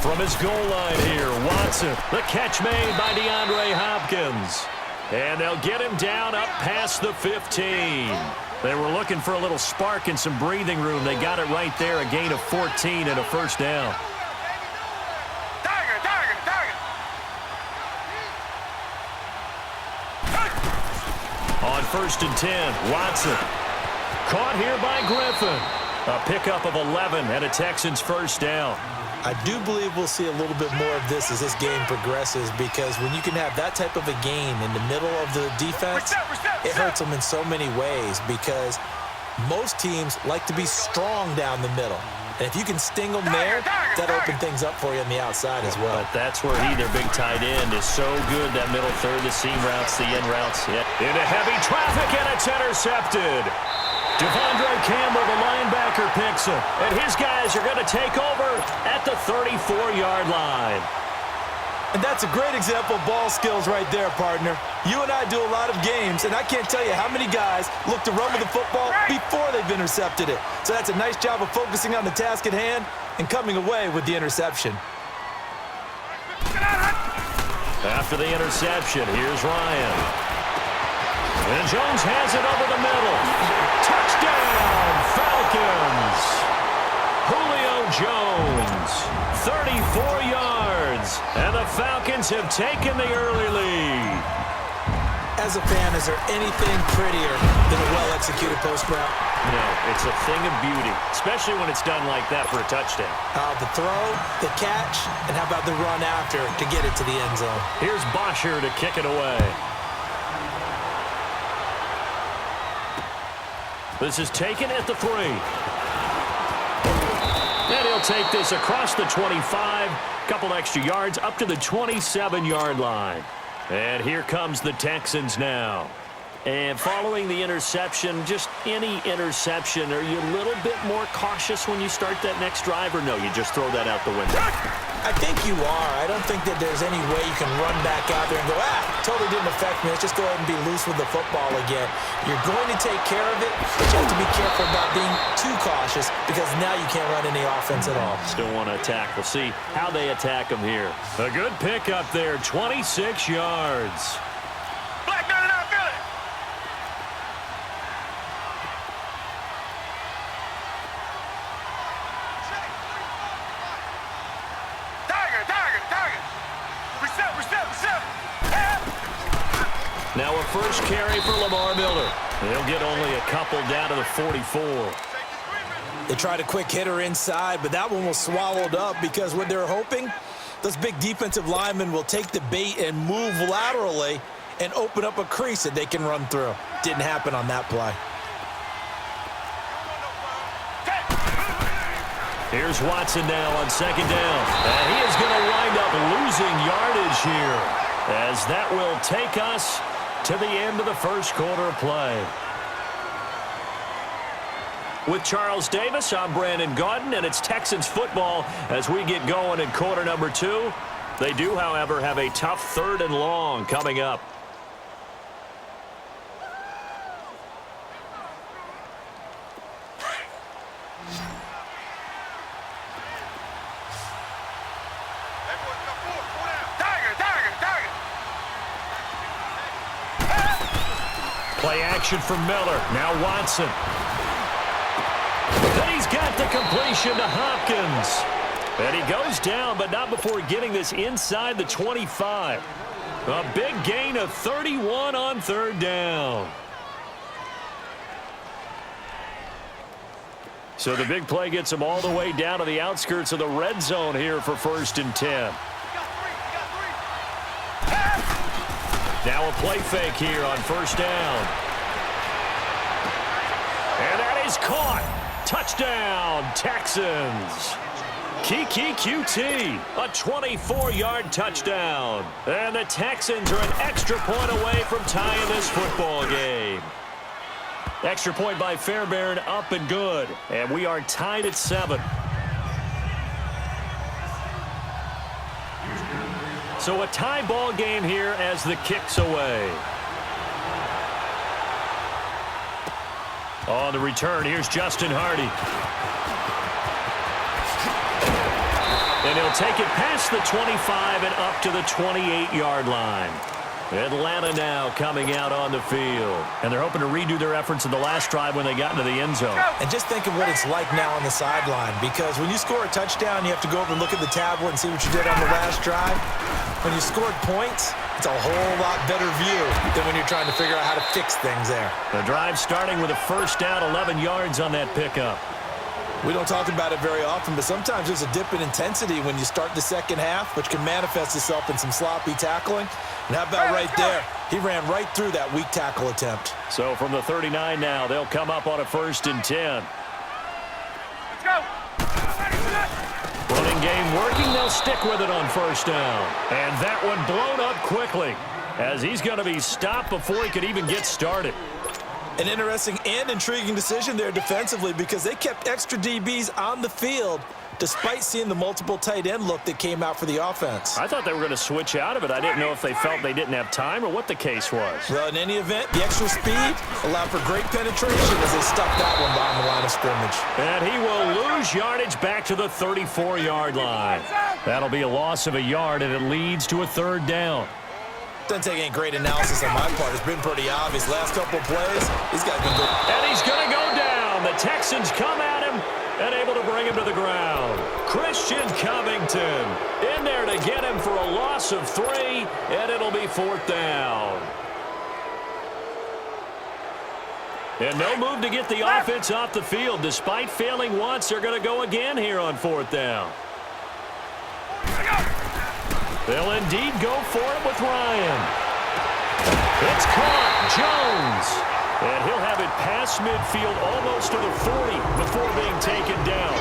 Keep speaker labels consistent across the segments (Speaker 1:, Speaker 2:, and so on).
Speaker 1: From his goal line here, Watson. The catch made by DeAndre Hopkins. And they'll get him down up past the 15. They were looking for a little spark and some breathing room. They got it right there, a gain of 14 and a first down. On 1st and 10, Watson. Caught here by Griffin. A pickup of 11 and a Texans first down.
Speaker 2: I do believe we'll see a little bit more of this as this game progresses, because when you can have that type of a game in the middle of the defense, it hurts them in so many ways, because most teams like to be strong down the middle. And if you can sting them there, that'll open things up for you on the outside as well.
Speaker 1: But that's where he, their big tight end, is so good, that middle third, the seam routes, the in routes. Yeah. Into heavy traffic, and it's intercepted. Devondre Campbell, the linebacker, picks him. And his guys are going to take over at the 34-yard line.
Speaker 2: And that's a great example of ball skills right there, partner. You and I do a lot of games, and I can't tell you how many guys look to run with the football before they've intercepted it. So that's a nice job of focusing on the task at hand and coming away with the interception.
Speaker 1: After the interception, here's Ryan. And Jones has it over the middle. Touchdown, Falcons. Julio Jones, 34 yards. And the Falcons have taken the early lead.
Speaker 2: As a fan, is there anything prettier than a well-executed post route?
Speaker 1: No, it's a thing of beauty, especially when it's done like that for a touchdown.
Speaker 2: The throw, the catch, and how about the run after to get it to the end zone?
Speaker 1: Here's Bosher to kick it away. This is taken at the 3. And he'll take this across the 25. Couple extra yards up to the 27-yard line. And here comes the Texans now. And following the interception, just any interception, are you a little bit more cautious when you start that next drive, or no, you just throw that out the window?
Speaker 2: I think you are. I don't think that there's any way you can run back out there and go, totally didn't affect me. Let's just go ahead and be loose with the football again. You're going to take care of it, but you have to be careful about being too cautious, because now you can't run any offense at all.
Speaker 1: Still want to attack. We'll see how they attack them here. A good pickup there, 26 yards. Now a first carry for Lamar Miller. They'll get only a couple down to the 44.
Speaker 2: They tried a quick hitter inside, but that one was swallowed up, because what they're hoping, those big defensive linemen will take the bait and move laterally and open up a crease that they can run through. Didn't happen on that play.
Speaker 1: Here's Watson now on 2nd down. And he is going to wind up losing yardage here, as that will take us to the end of the first quarter of play. With Charles Davis, I'm Brandon Gaudin, and it's Texans football as we get going in quarter number 2. They do, however, have a tough 3rd and long coming up. Play action from Miller. Now Watson. Then he's got the completion to Hopkins. And he goes down, but not before getting this inside the 25. A big gain of 31 on 3rd down. So the big play gets him all the way down to the outskirts of the red zone here for 1st and 10. Now a play fake here on 1st down. And that is caught. Touchdown, Texans. Kiki QT, a 24-yard touchdown. And the Texans are an extra point away from tying this football game. Extra point by Fairbairn, up and good. And we are tied at 7. So a tie ball game here as the kick's away. On the return, here's Justin Hardy. And he'll take it past the 25 and up to the 28-yard line. Atlanta now coming out on the field. And they're hoping to redo their efforts in the last drive when they got into the end zone.
Speaker 2: And just think of what it's like now on the sideline, because when you score a touchdown, you have to go over and look at the tablet and see what you did on the last drive. When you scored points, it's a whole lot better view than when you're trying to figure out how to fix things there.
Speaker 1: The drive starting with a first down, 11 yards on that pickup.
Speaker 2: We don't talk about it very often, but sometimes there's a dip in intensity when you start the second half, which can manifest itself in some sloppy tackling. And how about right there? He ran right through that weak tackle attempt.
Speaker 1: So from the 39 now, they'll come up on a 1st and 10.
Speaker 3: Let's go.
Speaker 1: Running game working, they'll stick with it on 1st down. And that one blown up quickly, as he's going to be stopped before he could even get started.
Speaker 2: An interesting and intriguing decision there defensively, because they kept extra DBs on the field despite seeing the multiple tight end look that came out for the offense.
Speaker 1: I thought they were going to switch out of it. I didn't know if they felt they didn't have time or what the case was.
Speaker 2: Well, in any event, the extra speed allowed for great penetration as they stuck that one behind the line of scrimmage.
Speaker 1: And he will lose yardage back to the 34-yard line. That'll be a loss of a yard, and it leads to a 3rd down.
Speaker 2: Doesn't take any great analysis on my part. It's been pretty obvious. Last couple of plays, these guys been good.
Speaker 1: And he's going to go down. The Texans come at him and able to bring him to the ground. Christian Covington in there to get him for a loss of 3, and it'll be 4th down. And no move to get the offense off the field. Despite failing once, they're going to go again here on 4th down. They'll indeed go for it with Ryan. It's caught. Jones. And he'll have it past midfield almost to the 40 before being taken down.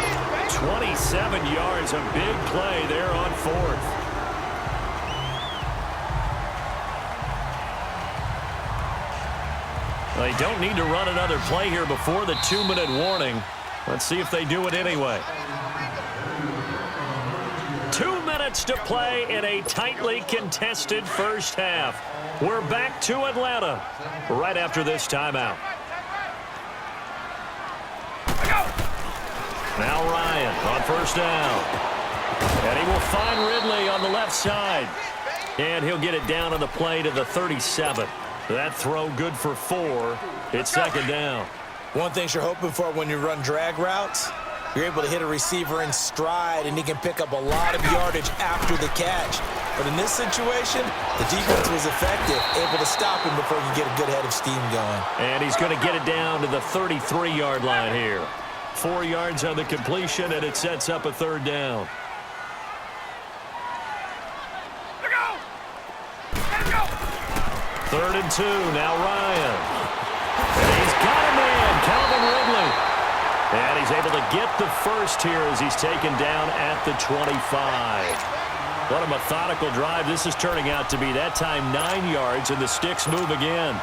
Speaker 1: 27 yards, a big play there on 4th. They don't need to run another play here before the 2-minute warning. Let's see if they do it anyway. 2 minutes to play in a tightly contested first half. We're back to Atlanta right after this timeout. Now Ryan on 1st down. And he will find Ridley on the left side. And he'll get it down on the play to the 37. That throw good for 4. It's 2nd down.
Speaker 2: One thing you're hoping for when you run drag routes, you're able to hit a receiver in stride, and he can pick up a lot of yardage after the catch. But in this situation, the defense was effective, able to stop him before he could get a good head of steam going.
Speaker 1: And he's going to get it down to the 33-yard line here. 4 yards on the completion, and it sets up a 3rd down.
Speaker 3: Let's go. Let's go.
Speaker 1: 3rd and 2, now Ryan. And he's got him in, Calvin Ridley. And he's able to get the first here as he's taken down at the 25. What a methodical drive this is turning out to be. That time 9 yards, and the sticks move again.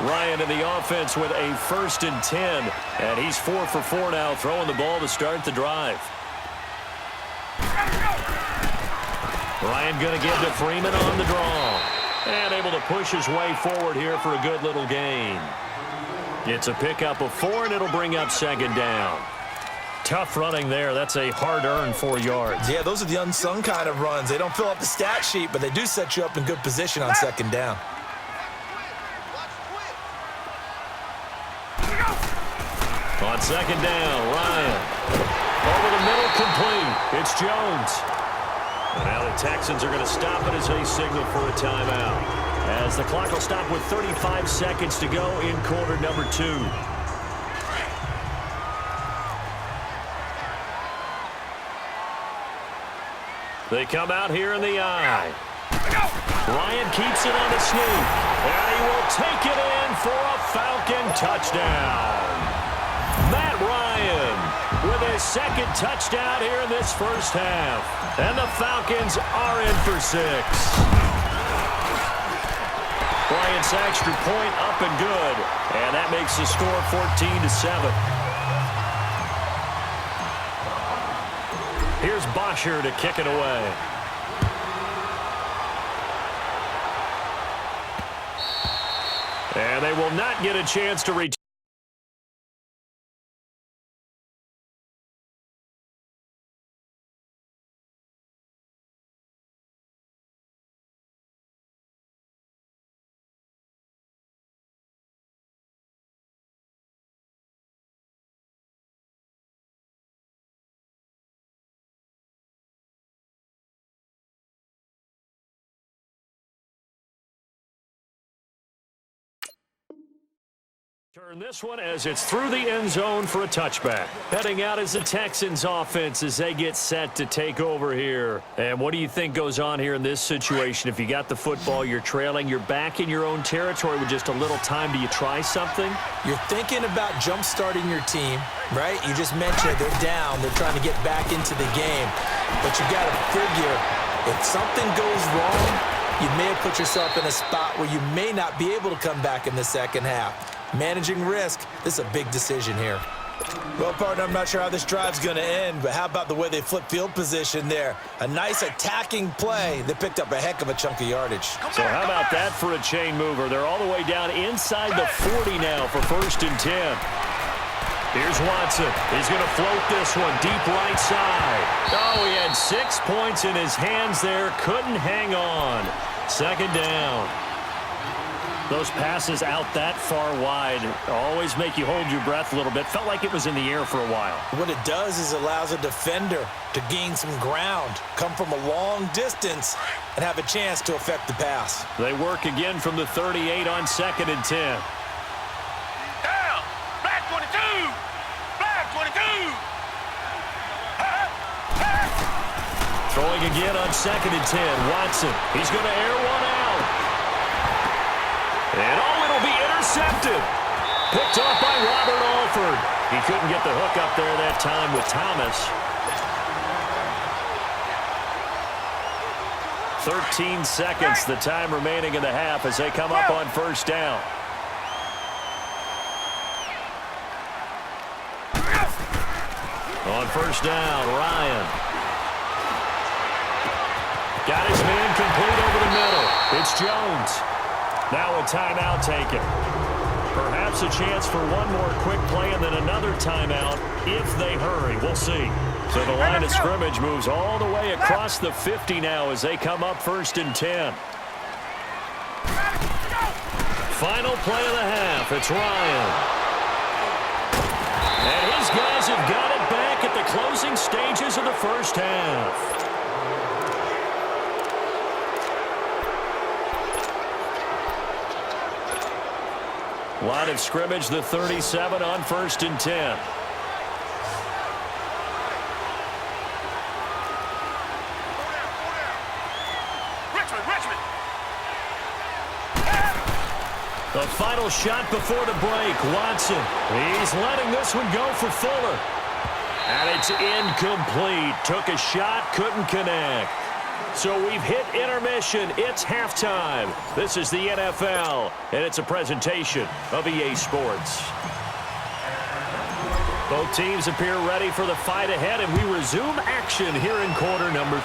Speaker 1: Ryan in the offense with a 1st and 10. And he's 4 for 4 now, throwing the ball to start the drive. Ryan going to give to Freeman on the draw. And able to push his way forward here for a good little gain. It's a pickup of 4, and it'll bring up 2nd down. Tough running there. That's a hard-earned 4 yards.
Speaker 2: Yeah, those are the unsung kind of runs. They don't fill up the stat sheet, but they do set you up in good position on 2nd down.
Speaker 1: On 2nd down, Ryan. Over the middle, complete. It's Jones. And now the Texans are going to stop it as they signal for a timeout. As the clock will stop with 35 seconds to go in quarter number 2. They come out here in the eye. Ryan keeps it on the sneak. And he will take it in for a Falcon touchdown. Matt Ryan with his 2nd touchdown here in this first half. And the Falcons are in for 6. Bryant's extra point up and good. And that makes the score 14-7. Here's Bosher to kick it away. And they will not get a chance to return. Turn this one as it's through the end zone for a touchback. Heading out is the Texans offense as they get set to take over here. And what do you think goes on here in this situation? If you got the football, you're trailing, you're back in your own territory with just a little time. Do you try something?
Speaker 2: You're thinking about jump-starting your team, right? You just mentioned they're down. They're trying to get back into the game. But you got to figure if something goes wrong, you may have put yourself in a spot where you may not be able to come back in the second half. Managing risk, this is a big decision here. Well, partner, I'm not sure how this drive's going to end, but how about the way they flip field position there? A nice attacking play. They picked up a heck of a chunk of yardage.
Speaker 1: So how about that for a chain mover? They're all the way down inside the 40 now for 1st and 10. Here's Watson. He's going to float this one deep right side. Oh, he had 6 points in his hands there. Couldn't hang on. 2nd down. Those passes out that far wide always make you hold your breath a little bit. Felt like it was in the air for a while.
Speaker 2: What it does is allows a defender to gain some ground, come from a long distance, and have a chance to affect the pass.
Speaker 1: They work again from the 38 on 2nd and 10.
Speaker 3: Down. Black 22. Black 22.
Speaker 1: Throwing again on 2nd and 10. Watson. He's going to air one out. And it'll be intercepted. Picked off by Robert Alford. He couldn't get the hook up there that time with Thomas. 13 seconds, the time remaining in the half as they come up on 1st down. On 1st down, Ryan. Got his man complete over the middle. It's Jones. Now a timeout taken. Perhaps a chance for one more quick play and then another timeout if they hurry. We'll see. So the line of scrimmage moves all the way across the 50 now as they come up 1st and 10. Final play of the half. It's Ryan. And his guys have got it back at the closing stages of the 1st half. Line of scrimmage, the 37 on 1st and 10.
Speaker 3: Richmond.
Speaker 1: The final shot before the break. Watson. He's letting this one go for Fuller. And it's incomplete. Took a shot, couldn't connect. So we've hit intermission. It's halftime. This is the NFL, and it's a presentation of EA Sports. Both teams appear ready for the fight ahead, and we resume action here in quarter number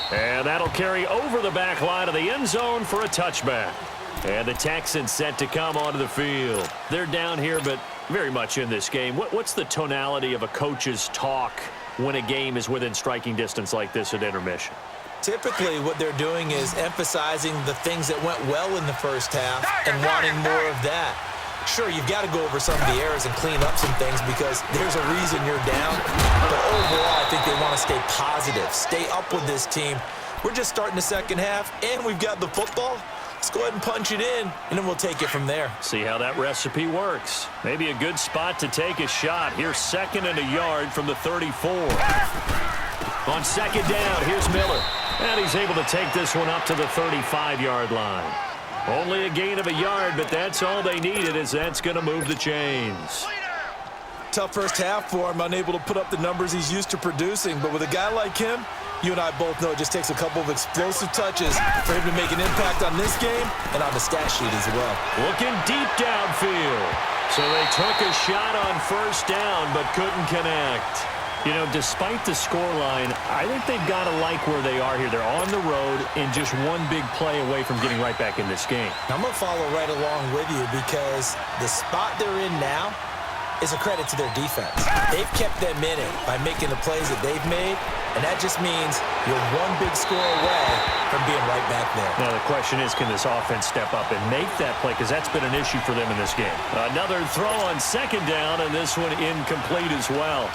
Speaker 1: 3. And that'll carry over the back line of the end zone for a touchback. And the Texans set to come onto the field. They're down here, but very much in this game. What's the tonality of a coach's talk when a game is within striking distance like this at intermission?
Speaker 2: Typically, what they're doing is emphasizing the things that went well in the 1st half and wanting more of that. Sure, you've got to go over some of the errors and clean up some things because there's a reason you're down. But overall, I think they want to stay positive, stay up with this team. We're just starting the 2nd half, and we've got the football. Let's go ahead and punch it in, and then we'll take it from there.
Speaker 1: See how that recipe works. Maybe a good spot to take a shot. Here's 2nd and a yard from the 34. On 2nd down, here's Miller. And he's able to take this one up to the 35-yard line. Only a gain of a yard, but that's all they needed as that's going to move the chains.
Speaker 2: Tough 1st half for him, unable to put up the numbers he's used to producing. But with a guy like him, you and I both know it just takes a couple of explosive touches for him to make an impact on this game and on the stat sheet as well.
Speaker 1: Looking deep downfield. So they took a shot on 1st down but couldn't connect. You know, despite the scoreline, I think they've got to like where they are here. They're on the road and just one big play away from getting right back in this game.
Speaker 2: I'm going to follow right along with you because the spot they're in now is a credit to their defense. They've kept them in it by making the plays that they've made, and that just means you're one big score away from being right back there.
Speaker 1: Now the question is, can this offense step up and make that play? Because that's been an issue for them in this game. Another throw on 2nd down, and this one incomplete as well.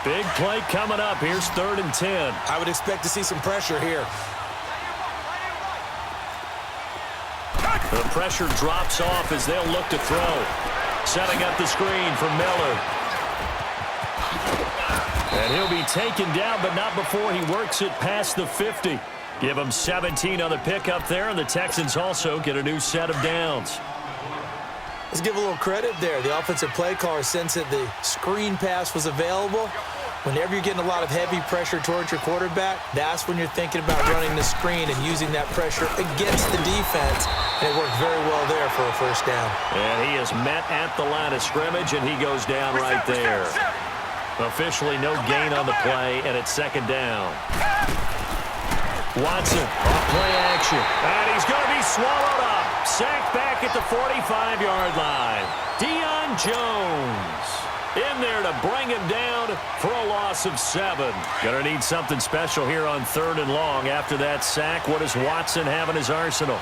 Speaker 1: Big play coming up. Here's 3rd and 10.
Speaker 2: I would expect to see some pressure here.
Speaker 1: pressure drops off as they'll look to throw. Setting up the screen for Miller. And he'll be taken down, but not before he works it past the 50. Give him 17 on the pickup there, and the Texans also get a new set of downs.
Speaker 2: Let's give a little credit there. The offensive play caller sensed that the screen pass was available. Whenever you're getting a lot of heavy pressure towards your quarterback, that's when you're thinking about running the screen and using that pressure against the defense. And it worked very well there for a first down.
Speaker 1: And he is met at the line of scrimmage, and he goes down right there. Officially no gain on the play, and it's second down. Watson, off play action. And he's going to be swallowed up. Sacked back at the 45-yard line. Deion Jones in there to bring him down for a loss of 7. Going to need something special here on 3rd and long. After that sack, what does Watson have in his arsenal?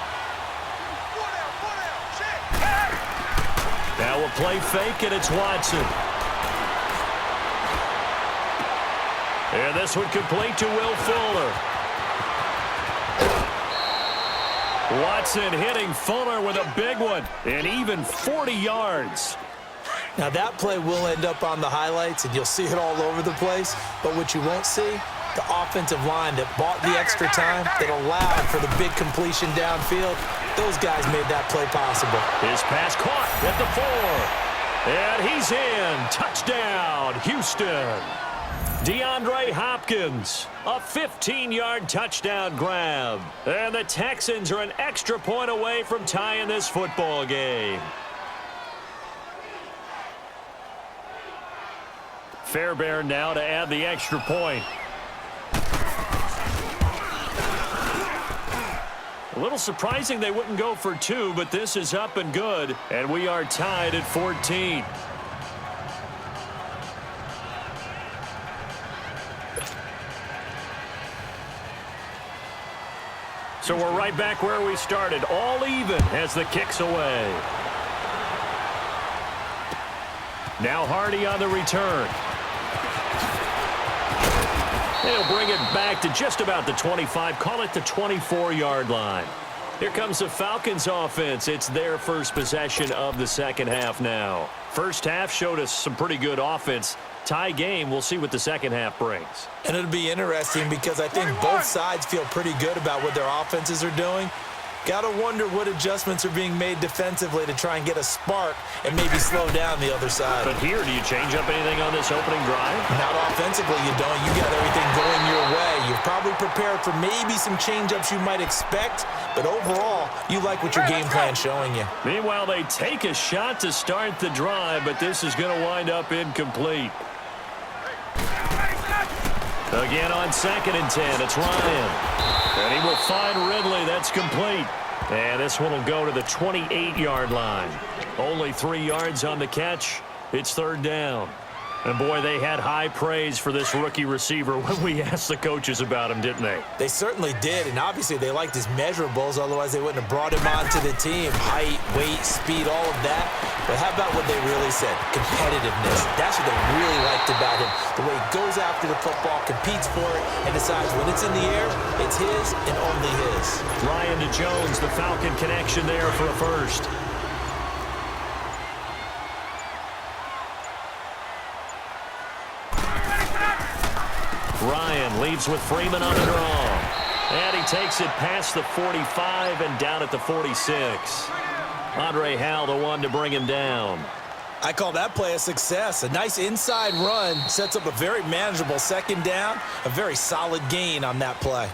Speaker 1: Now we'll play fake, and it's Watson. And this one complete to Will Fuller. Watson hitting Fuller with a big one, and even 40 yards.
Speaker 2: Now that play will end up on the highlights, and you'll see it all over the place. But what you won't see, the offensive line that bought the extra time, that allowed for the big completion downfield, those guys made that play possible.
Speaker 1: His pass caught at the 4. And he's in. Touchdown, Houston. DeAndre Hopkins, a 15-yard touchdown grab. And the Texans are an extra point away from tying this football game. Fairbairn now to add the extra point. A little surprising they wouldn't go for 2, but this is up and good. And we are tied at 14. So we're right back where we started, all even as the kick's away. Now Hardy on the return. They'll bring it back to just about the 25, call it the 24-yard line. Here comes the Falcons offense. It's their first possession of the second half now. First half showed us some pretty good offense. Tie game, we'll see what the second half brings.
Speaker 2: And it'll be interesting because I think both sides feel pretty good about what their offenses are doing. Got to wonder what adjustments are being made defensively to try and get a spark and maybe slow down the other side.
Speaker 1: But here, do you change up anything on this opening drive?
Speaker 2: Not offensively, you don't. You got everything going your way. You've probably prepared for maybe some change-ups you might expect, but overall, you like what your game plan's showing you.
Speaker 1: Meanwhile, they take a shot to start the drive, but this is going to wind up incomplete. Again on 2nd and 10, it's Ryan. And he will find Ridley. That's complete. And this one will go to the 28-yard line. Only 3 yards on the catch. It's 3rd down. And, boy, they had high praise for this rookie receiver when we asked the coaches about him, didn't they?
Speaker 2: They certainly did, and obviously they liked his measurables. Otherwise, they wouldn't have brought him onto the team. Height, weight, speed, all of that. But how about what they really said? Competitiveness. That's what they really liked about him. The way he goes after the football, competes for it, and decides when it's in the air, it's his and only his.
Speaker 1: Ryan to Jones, the Falcon connection there for a first. Ryan leaves with Freeman on the draw. And he takes it past the 45 and down at the 46. Andre Howell, the one to bring him down.
Speaker 2: I call that play a success. A nice inside run sets up a very manageable second down. A very solid gain on that play.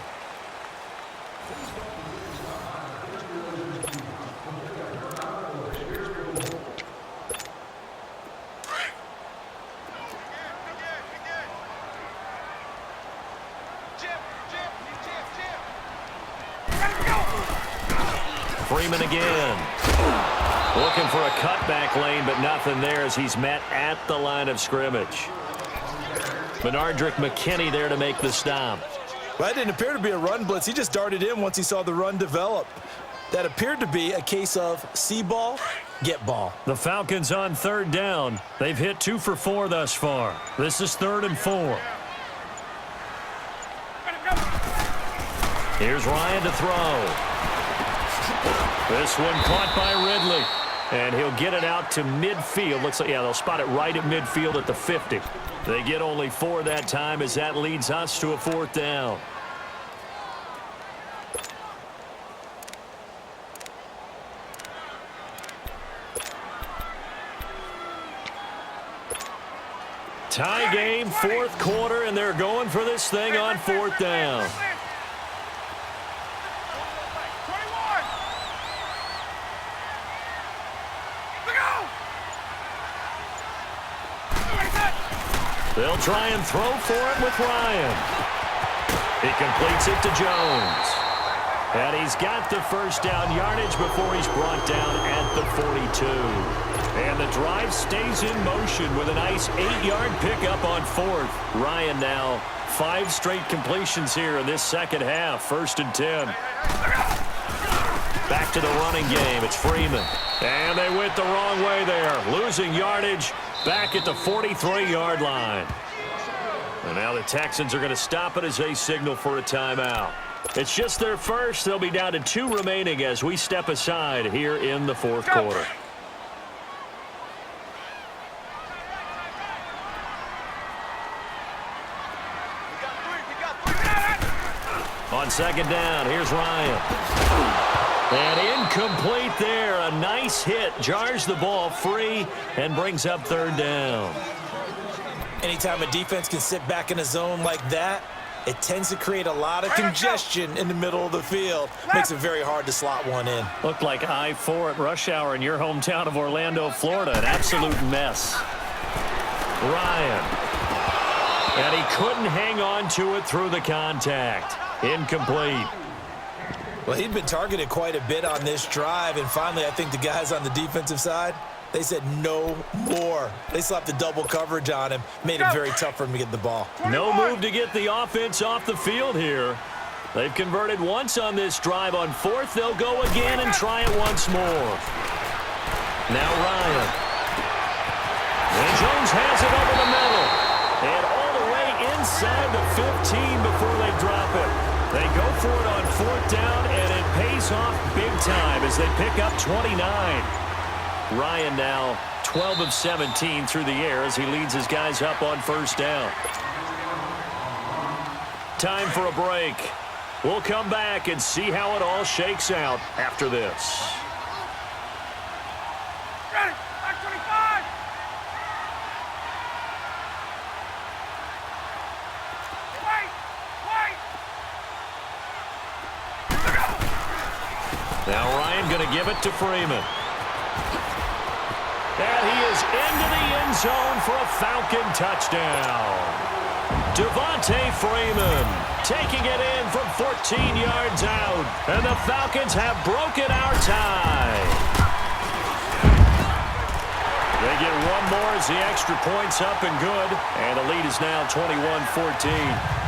Speaker 1: Freeman again. Looking for a cutback lane, but nothing there as he's met at the line of scrimmage. Benardrick McKinney there to make the stop.
Speaker 2: Well, that didn't appear to be a run blitz. He just darted in once he saw the run develop. That appeared to be a case of see ball, get ball.
Speaker 1: The Falcons on 3rd down. They've hit 2 for 4 thus far. This is 3rd and 4. Here's Ryan to throw. This one caught by Ridley. And he'll get it out to midfield. Looks like, yeah, they'll spot it right at midfield at the 50. They get only 4 that time as that leads us to a 4th down. Tie game, 4th quarter, and they're going for this thing on 4th down. They'll try and throw for it with Ryan. He completes it to Jones. And he's got the first down yardage before he's brought down at the 42. And the drive stays in motion with a nice 8-yard pickup on 4th. Ryan now 5 straight completions here in this second half. 1st and 10. Back to the running game. It's Freeman. And they went the wrong way there. Losing yardage back at the 43-yard line. And now the Texans are going to stop it as they signal for a timeout. It's just their first. They'll be down to 2 remaining as we step aside here in the 4th quarter. On 2nd down, here's Ryan. And incomplete there. A nice hit. Jars the ball free and brings up 3rd down.
Speaker 2: Anytime a defense can sit back in a zone like that, it tends to create a lot of congestion in the middle of the field. Makes it very hard to slot one in.
Speaker 1: Looked like I-4 at rush hour in your hometown of Orlando, Florida. An absolute mess. Ryan. And he couldn't hang on to it through the contact. Incomplete.
Speaker 2: Well, he'd been targeted quite a bit on this drive, and finally I think the guys on the defensive side, they said no more. They slapped the double coverage on him, made it very tough for him to get the ball.
Speaker 1: No move to get the offense off the field here. They've converted once on this drive. On 4th, they'll go again and try it once more. Now Ryan. And Jones has it over the middle. And all the way inside the 15 before they drop it. They go for it on 4th down, and it pays off big time as they pick up 29. Ryan now 12 of 17 through the air as he leads his guys up on 1st down. Time for a break. We'll come back and see how it all shakes out after this.
Speaker 3: Ready, back 25.
Speaker 1: Now Ryan going to give it to Freeman. And he is into the end zone for a Falcon touchdown. Devontae Freeman taking it in from 14 yards out. And the Falcons have broken our tie. They get one more as the extra point's up and good. And the lead is now 21-14.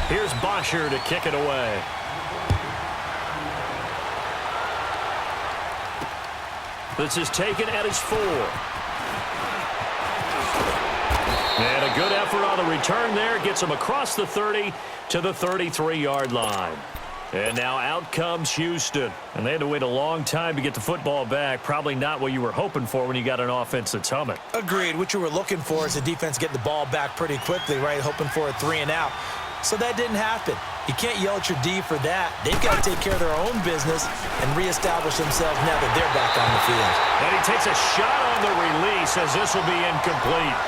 Speaker 1: Here's Bosher to kick it away. This is taken at his 4. And a good effort on the return there. Gets him across the 30 to the 33-yard line. And now out comes Houston. And they had to wait a long time to get the football back. Probably not what you were hoping for when you got an offense that's humming.
Speaker 2: Agreed. What you were looking for is the defense getting the ball back pretty quickly, right? Hoping for a 3 and out. So that didn't happen. You can't yell at your D for that. They've got to take care of their own business and reestablish themselves now that they're back on the field.
Speaker 1: And he takes a shot on the release as this will be incomplete.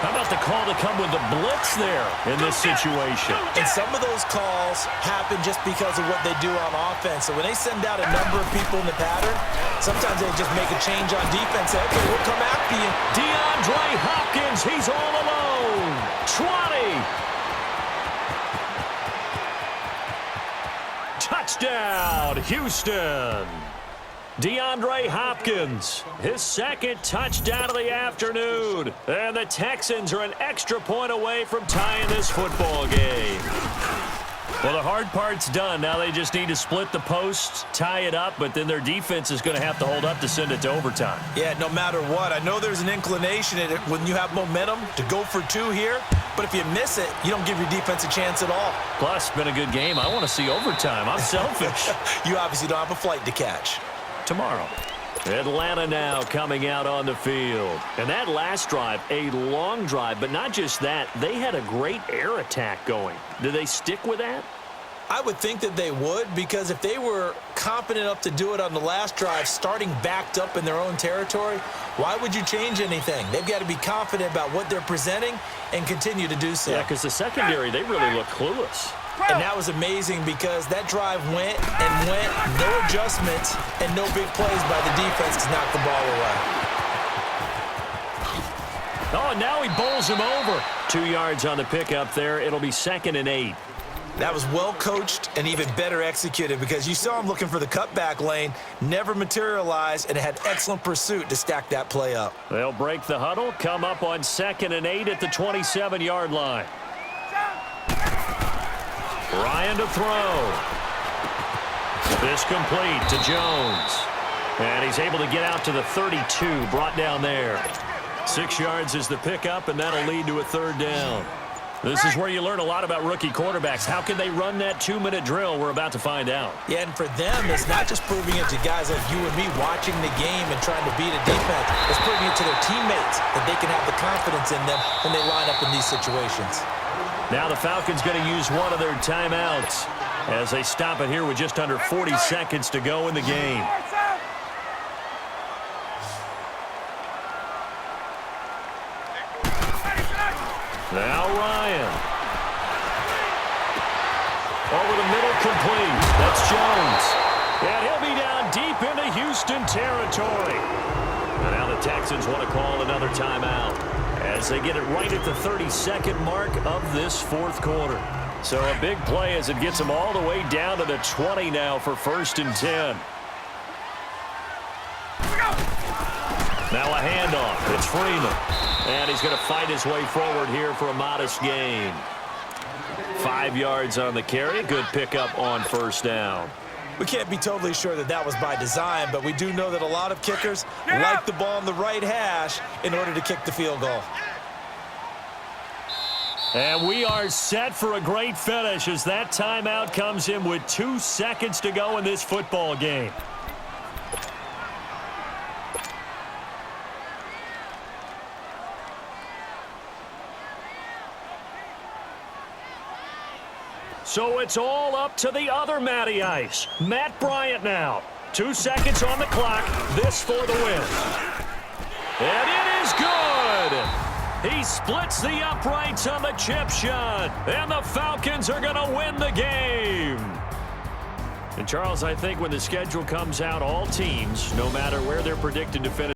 Speaker 1: How about the call to come with the blitz there in this situation?
Speaker 2: And some of those calls happen just because of what they do on offense. So when they send out a number of people in the pattern, sometimes they just make a change on defense. Say, okay, we'll come after you.
Speaker 1: DeAndre Hopkins, he's all alone. 20. Touchdown, Houston. DeAndre Hopkins, his 2nd touchdown of the afternoon. And the Texans are an extra point away from tying this football game. Well, the hard part's done. Now they just need to split the posts, tie it up, but then their defense is going to have to hold up to send it to overtime.
Speaker 2: Yeah, no matter what. I know there's an inclination in it when you have momentum to go for 2 here. But if you miss it, you don't give your defense a chance at all.
Speaker 1: Plus, been a good game. I want to see overtime. I'm selfish.
Speaker 2: You obviously don't have a flight to catch.
Speaker 1: Tomorrow. Atlanta now coming out on the field. And that last drive, a long drive, but not just that. They had a great air attack going. Do they stick with that?
Speaker 2: I would think that they would, because if they were confident enough to do it on the last drive, starting backed up in their own territory, why would you change anything? They've got to be confident about what they're presenting and continue to do so.
Speaker 1: Yeah, because the secondary, they really look clueless.
Speaker 2: And that was amazing because that drive went and went, no adjustments, and no big plays by the defense to knock the ball away.
Speaker 1: Oh, and now he bowls him over. 2 yards on the pickup there. It'll be 2nd and 8.
Speaker 2: That was well coached and even better executed because you saw him looking for the cutback lane, never materialized, and had excellent pursuit to stack that play up.
Speaker 1: They'll break the huddle, come up on 2nd and 8 at the 27-yard line. Ryan to throw. This complete to Jones. And he's able to get out to the 32, brought down there. 6 yards is the pickup, and that'll lead to a 3rd down. This is where you learn a lot about rookie quarterbacks. How can they run that 2-minute drill? We're about to find out.
Speaker 2: Yeah, and for them, it's not just proving it to guys like you and me watching the game and trying to beat a defense. It's proving it to their teammates that they can have the confidence in them when they line up in these situations.
Speaker 1: Now the Falcons going to use one of their timeouts as they stop it here with just under 40 seconds to go in the game. Now Ryan. Over the middle, complete. That's Jones. And he'll be down deep into Houston territory. And now the Texans want to call another timeout as they get it right at the 32nd mark of this 4th quarter. So a big play as it gets them all the way down to the 20 now for 1st and 10. Now a handoff. It's Freeman. And he's going to fight his way forward here for a modest gain. 5 yards on the carry. Good pickup on 1st down.
Speaker 2: We can't be totally sure that that was by design, but we do know that a lot of kickers like the ball on the right hash in order to kick the field goal.
Speaker 1: And we are set for a great finish as that timeout comes in with 2 seconds to go in this football game. So it's all up to the other Matty Ice. Matt Bryant now. 2 seconds on the clock. This for the win. And it is good. He splits the uprights on the chip shot. And the Falcons are going to win the game. And Charles, I think when the schedule comes out, all teams, no matter where they're predicted to finish,